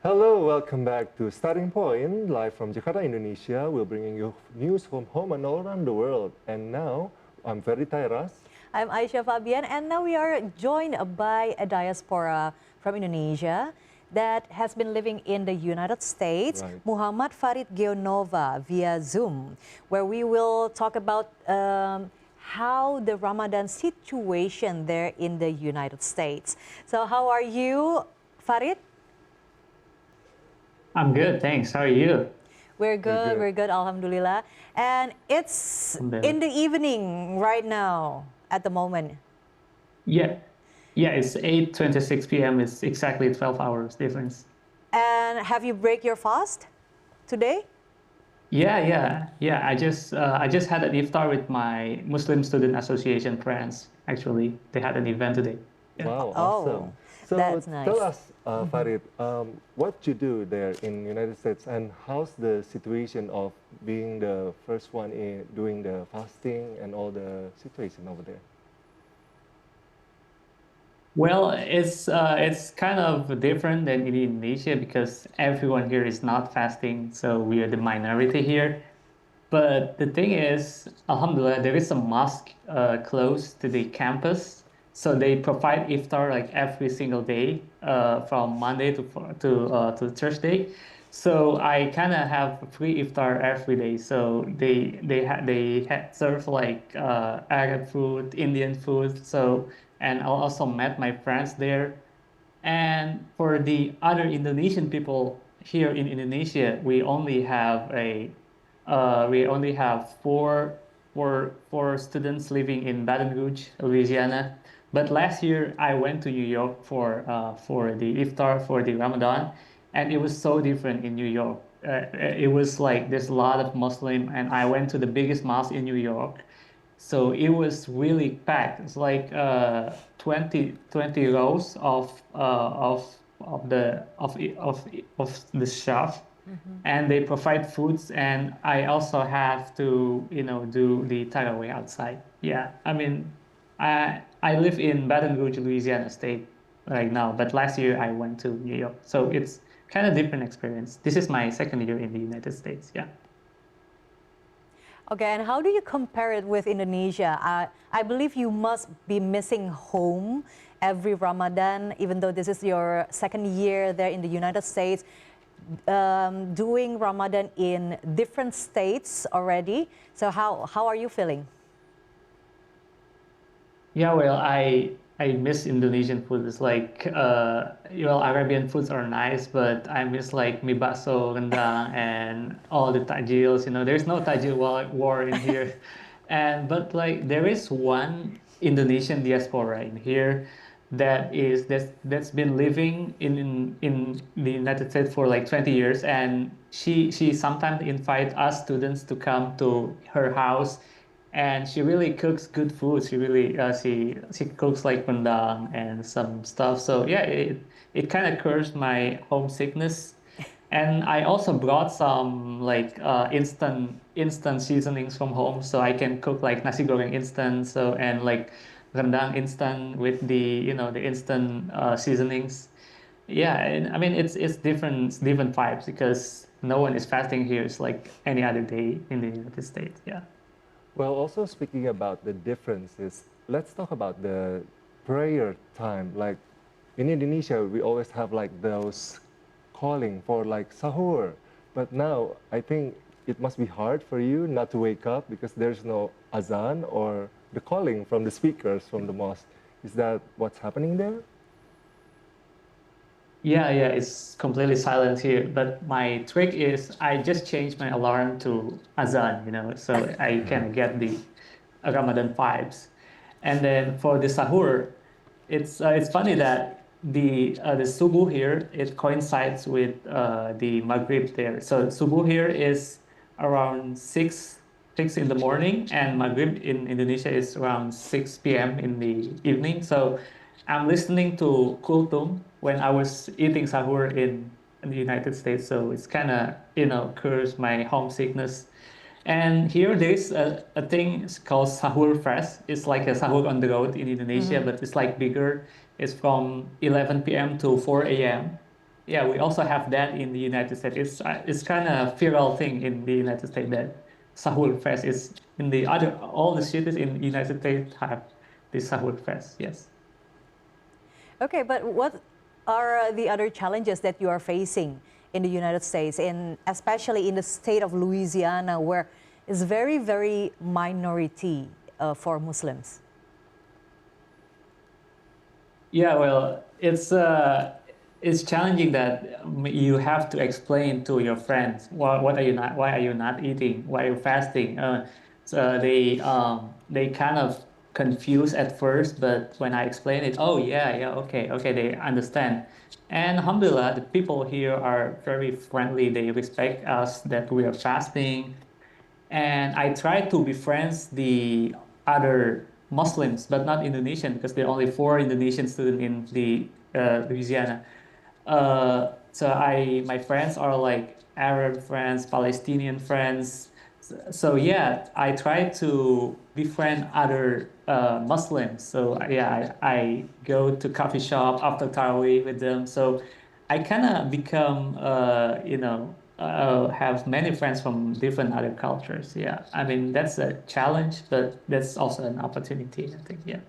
Hello, welcome back to Starting Point, live from Jakarta, Indonesia. We're bringing you news from home and all around the world. And now, I'm Ferry Tairas. I'm Aisyah Fabian, and now we are joined by a diaspora from Indonesia that has been living in the United States, Right. Muhammad Farid Geonova via Zoom, where we will talk about how the Ramadan situation there in the United States. So how are you, Farid? I'm good, thanks. How are you? We're good, Alhamdulillah. And it's in the evening right now at the moment. Yeah, yeah, it's 8:26 p.m. It's exactly 12 hours difference. And have you break your fast today? Yeah. I just had an iftar with my Muslim Student Association friends. Actually, they had an event today. Yeah. Wow, Oh, awesome. So that's nice. tell us, Farid, what you do there in United States and how's the situation of being the first one in doing the fasting and all the situation over there? Well, it's kind of different than in Indonesia because everyone here is not fasting, so we are the minority here. But the thing is, Alhamdulillah, there is a mosque close to the campus, so they provide iftar like every single day, from Monday to Thursday. So I kind of have free iftar every day. So they serve like Arab food, Indian food. So and I also met my friends there. And for the other Indonesian people here in Indonesia, we only have four students living in Baton Rouge, Louisiana. But last year I went to New York for the iftar for the Ramadan, and it was so different in New York. It was like there's a lot of Muslim, and I went to the biggest mosque in New York, so it was really packed. It's like 20 rows of the chef, and they provide foods. And I also have to do the takeaway outside. Yeah, I mean, I live in Baton Rouge, Louisiana state right now, but last year I went to New York, so it's kind of different experience. This is my second year in the United States. Yeah. Okay, and how do you compare it with Indonesia? I believe you must be missing home every Ramadan, even though this is your second year there in the United States, doing Ramadan in different states already. So how are you feeling? Yeah, well, I miss Indonesian food. It's like Arabian foods are nice, but I miss like mie bakso, rendang, and all the tajils. There's no tajil war in here, and but like there is one Indonesian diaspora in here that's been living in the United States for like 20 years, and she sometimes invite us students to come to her house, and she really cooks good food. She cooks like rendang and some stuff. So yeah, it kind of cursed my homesickness. And I also brought some like instant seasonings from home, so I can cook like nasi goreng instant, so and like rendang instant with the instant seasonings. Yeah, and I mean it's different vibes because no one is fasting here. It's like any other day in the United States. Yeah. Well, also speaking about the differences, let's talk about the prayer time. Like in Indonesia, we always have like those calling for like sahur. But now I think it must be hard for you not to wake up because there's no azan or the calling from the speakers from the mosque. Is that what's happening there? Yeah, it's completely silent here. But my trick is I just change my alarm to azan, so I can get the Ramadan vibes. And then for the sahur, it's funny that the subuh here it coincides with the maghrib there. So subuh here is around six in the morning, and maghrib in Indonesia is around 6 p.m. in the evening. So I'm listening to kultum when I was eating sahur in the United States. So it's kind of cures my homesickness. And here there's a thing called sahur fresh. It's like a sahur on the road in Indonesia, but it's like bigger. It's from 11 p.m. to 4 a.m. yeah, we also have that in the United States. It's kind of viral thing in the United States that Sahur Fest is in the other all the cities in the United States have this Sahur Fest. Yes. Okay, but what are the other challenges that you are facing in the United States, and especially in the state of Louisiana, where it's very, very minority for Muslims? Yeah, well, it's challenging that you have to explain to your friends what are you not why are you not eating, why are you fasting. So they kind of confused at first, but when I explain it, oh yeah, yeah, okay, okay, they understand. And alhamdulillah, the people here are very friendly. They respect us that we are fasting, and I try to befriend the other Muslims, but not Indonesian because there are only four Indonesian students in the Louisiana. My friends are like Arab friends, Palestinian friends. So yeah, I try to befriend other Muslims. So yeah, I go to coffee shop after Tarawih with them. So I kind of become, have many friends from different other cultures. Yeah, I mean, that's a challenge, but that's also an opportunity, I think. Yeah.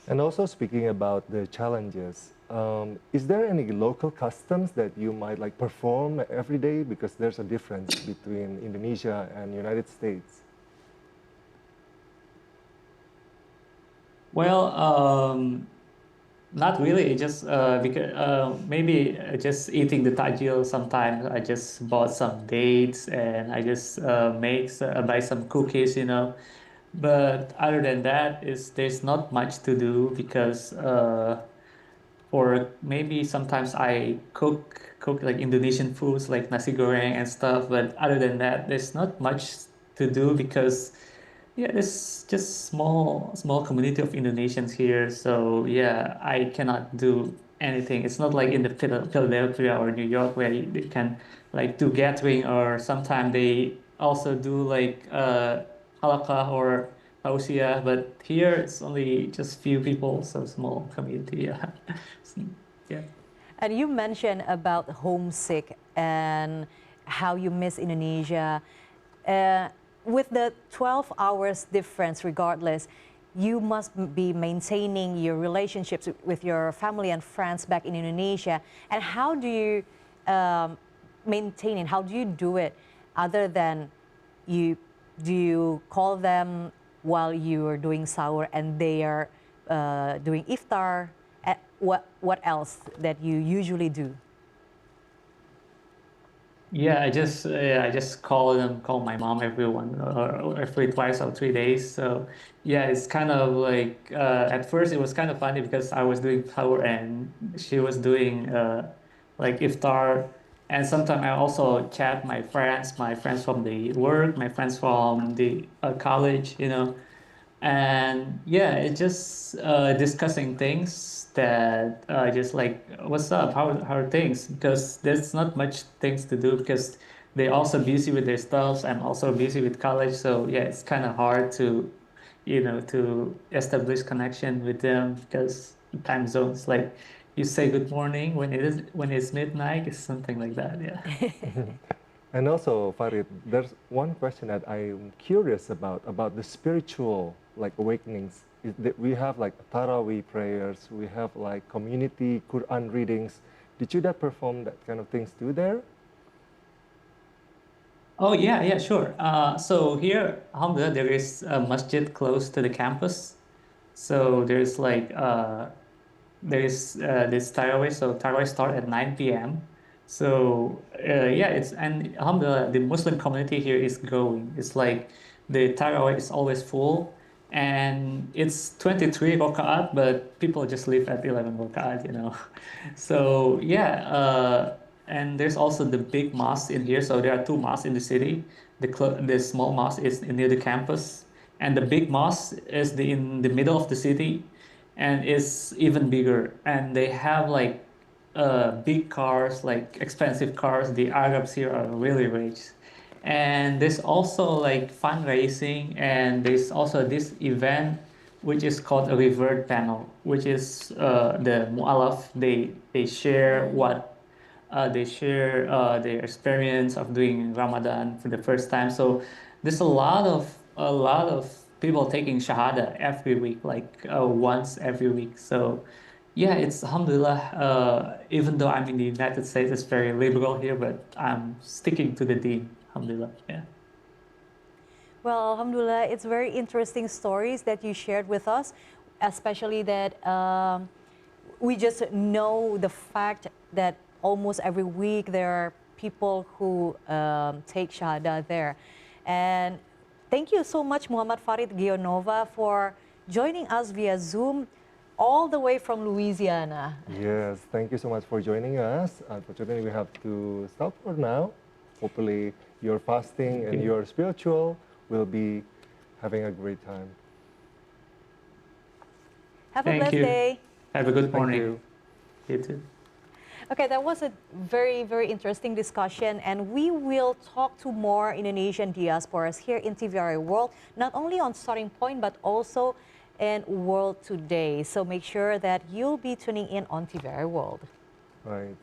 And also speaking about the challenges, is there any local customs that you might like perform every day? Because there's a difference between Indonesia and United States. Well, not really. Just because maybe just eating the tajil. Sometimes I just bought some dates and I just buy some cookies, you know. But other than that, is there's not much to do because or maybe sometimes I cook like Indonesian foods like nasi goreng and stuff. But other than that, there's not much to do because yeah, there's just small community of Indonesians here. So yeah, I cannot do anything. It's not like in the Philadelphia or New York where they can like do gathering, or sometimes they also do like halakha or tausiah. But here it's only just few people, so small community. Yeah. Yeah. And you mentioned about homesick and how you miss Indonesia. Uh, with the 12 hours difference, regardless, you must be maintaining your relationships with your family and friends back in Indonesia. And how do you maintain it? How do you do it other than you do you call them while you are doing sahur and they are doing iftar? What else that you usually do? Yeah, I just call my mom or every twice or 3 days. So yeah, it's kind of like at first it was kind of funny because I was doing power and she was doing like iftar, and sometimes I also chat my friends from the work, my friends from the college, you know. And yeah, it's just discussing things that just like what's up, how are things, because there's not much things to do because they're also busy with their stuff. I'm also busy with college, so yeah, it's kind of hard to to establish connection with them because time zones, like you say good morning when it's midnight, it's something like that. Yeah. And also, Farid, there's one question that I'm curious about the spiritual like awakenings. Is that we have like Taraweeh prayers, we have like community Quran readings. Did you that perform that kind of things too there? Oh yeah, yeah, sure. So here, alhamdulillah, there is a masjid close to the campus. So there's like there is this Tarawih. So Tarawih start at 9 p.m. So yeah, it's and alhamdulillah, the Muslim community here is growing. It's like the Tarawih is always full, and it's 23 rakaat, but people just live at 11 rakaat, you know. So yeah, and there's also the big mosque in here. So there are two mosques in the city. The small mosque is near the campus, and the big mosque is in the middle of the city, and is even bigger. And they have like big cars, like expensive cars. The Arabs here are really rich. And there's also like fundraising, and there's also this event which is called a revert panel, which is the mu'alaf. They share Mm. they share their experience of doing Ramadan for the first time. So there's a lot of people taking Shahada every week, like once every week. So yeah, it's Alhamdulillah. Even though I'm in the United States, it's very liberal here, but I'm sticking to the Deen. Alhamdulillah. Yeah. Well, Alhamdulillah, it's very interesting stories that you shared with us, especially that we just know the fact that almost every week there are people who take Shahada there. And thank you so much, Muhammad Farid Gionova, for joining us via Zoom all the way from Louisiana. Yes, thank you so much for joining us. Unfortunately, we have to stop for now. Hopefully, your fasting and your spiritual will be having a great time. Have a Thank blessed you. day. Have a good Thank morning. you. You too. Okay, that was a very, very interesting discussion, and we will talk to more Indonesian diasporas here in TVRA World, not only on Starting Point, but also in World Today. So make sure that you'll be tuning in on TVRA World. Right.